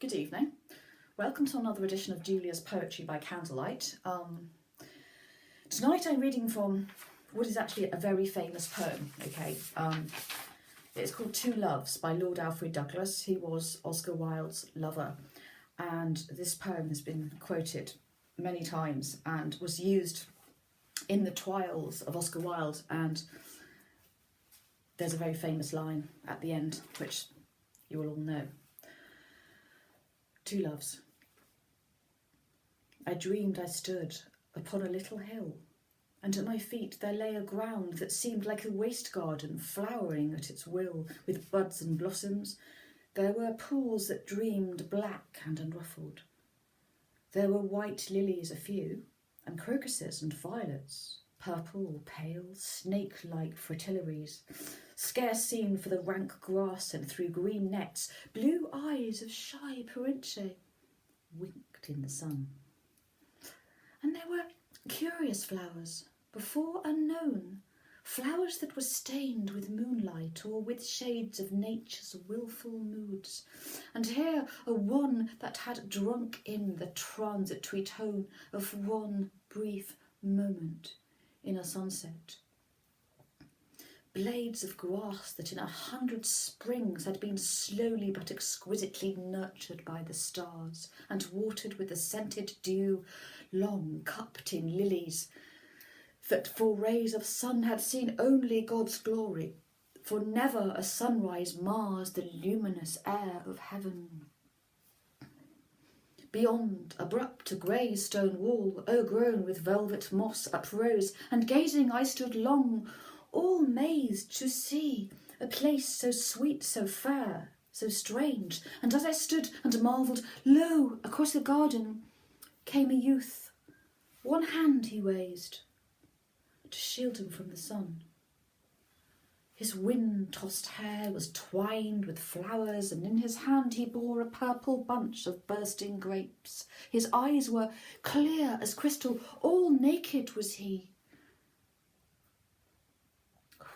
Good evening. Welcome to another edition of Julia's Poetry by Candlelight. Tonight I'm reading from what is actually a very famous poem, It's called Two Loves by Lord Alfred Douglas. He was Oscar Wilde's lover, and this poem has been quoted many times and was used in the trials of Oscar Wilde, and there's a very famous line at the end, which you will all know. Two Loves. I dreamed I stood upon a little hill, and at my feet there lay a ground that seemed like a waste garden, flowering at its will, with buds and blossoms. There were pools that dreamed black and unruffled. There were white lilies a few, and crocuses and violets, purple, pale, snake-like fritillaries, scarce seen for the rank grass, and through green nets, blue eyes of shy Perinche winked in the sun. And there were curious flowers, before unknown, flowers that were stained with moonlight or with shades of nature's wilful moods, and here a one that had drunk in the transitory tone of one brief moment in a sunset. Blades of grass that in 100 springs had been slowly but exquisitely nurtured by the stars and watered with the scented dew, long cupped in lilies that for rays of sun had seen only God's glory, for never a sunrise mars the luminous air of heaven. Beyond, abrupt, a grey stone wall, o'ergrown with velvet moss, uprose, and gazing I stood long, all mazed to see a place so sweet, so fair, so strange. And as I stood and marvelled, lo, across the garden came a youth. One hand he raised to shield him from the sun. His wind-tossed hair was twined with flowers, and in his hand he bore a purple bunch of bursting grapes. His eyes were clear as crystal, all naked was he.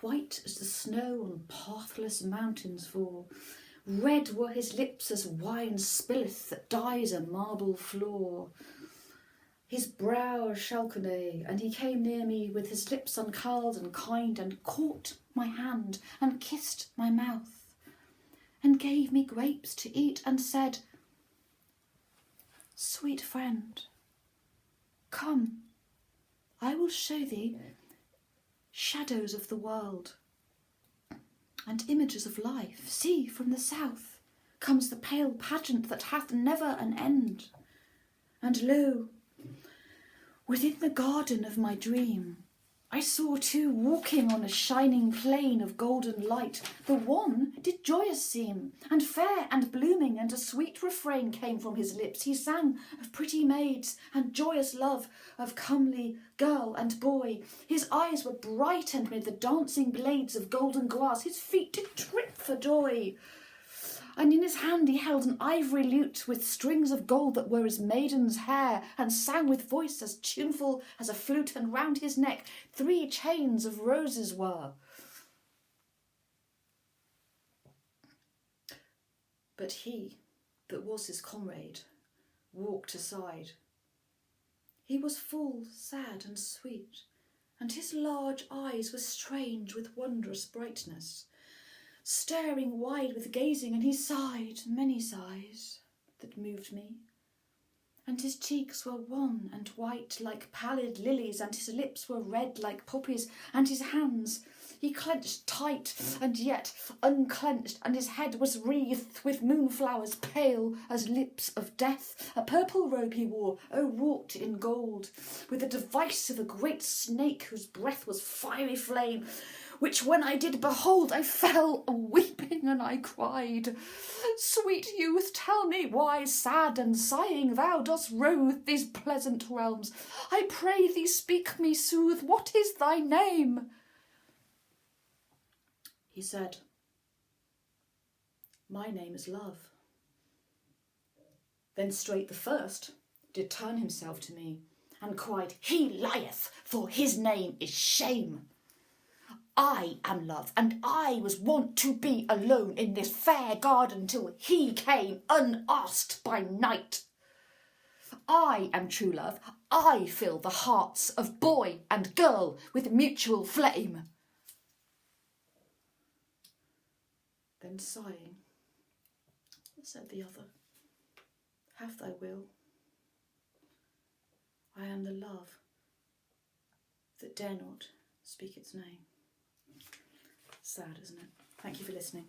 White as the snow on pathless mountains fall, red were his lips as wine spilleth that dyes a marble floor. His brow chalconné, and he came near me with his lips uncurled and kind, and caught my hand and kissed my mouth, and gave me grapes to eat, and said, "Sweet friend, come, I will show thee shadows of the world and images of life. See, from the south comes the pale pageant that hath never an end. And lo, within the garden of my dream, I saw two walking on a shining plain of golden light. The one did joyous seem, and fair and blooming, and a sweet refrain came from his lips. He sang of pretty maids and joyous love, of comely girl and boy. His eyes were bright, and mid the dancing blades of golden grass his feet did trip for joy. And in his hand he held an ivory lute with strings of gold that were as maiden's hair, and sang with voice as tuneful as a flute, and round his neck 3 chains of roses were. But he that was his comrade walked aside. He was full, sad and sweet, and his large eyes were strange with wondrous brightness, staring wide with gazing, and he sighed many sighs that moved me. And his cheeks were wan and white like pallid lilies, and his lips were red like poppies, and his hands he clenched tight and yet unclenched, and his head was wreathed with moonflowers pale as lips of death. A purple robe he wore, wrought in gold, with the device of a great snake whose breath was fiery flame, which when I did behold, I fell a-weeping, and I cried, "Sweet youth, tell me why, sad and sighing, thou dost rove these pleasant realms. I pray thee, speak me, sooth, what is thy name?" He said, "My name is Love." Then straight the first did turn himself to me, and cried, "He lieth, for his name is Shame." I am love, and I was wont to be alone in this fair garden till he came unasked by night. I am true love, I fill the hearts of boy and girl with mutual flame. Then sighing, said the other, have thy will. I am the love that dare not speak its name. Sad, isn't it? Thank you for listening.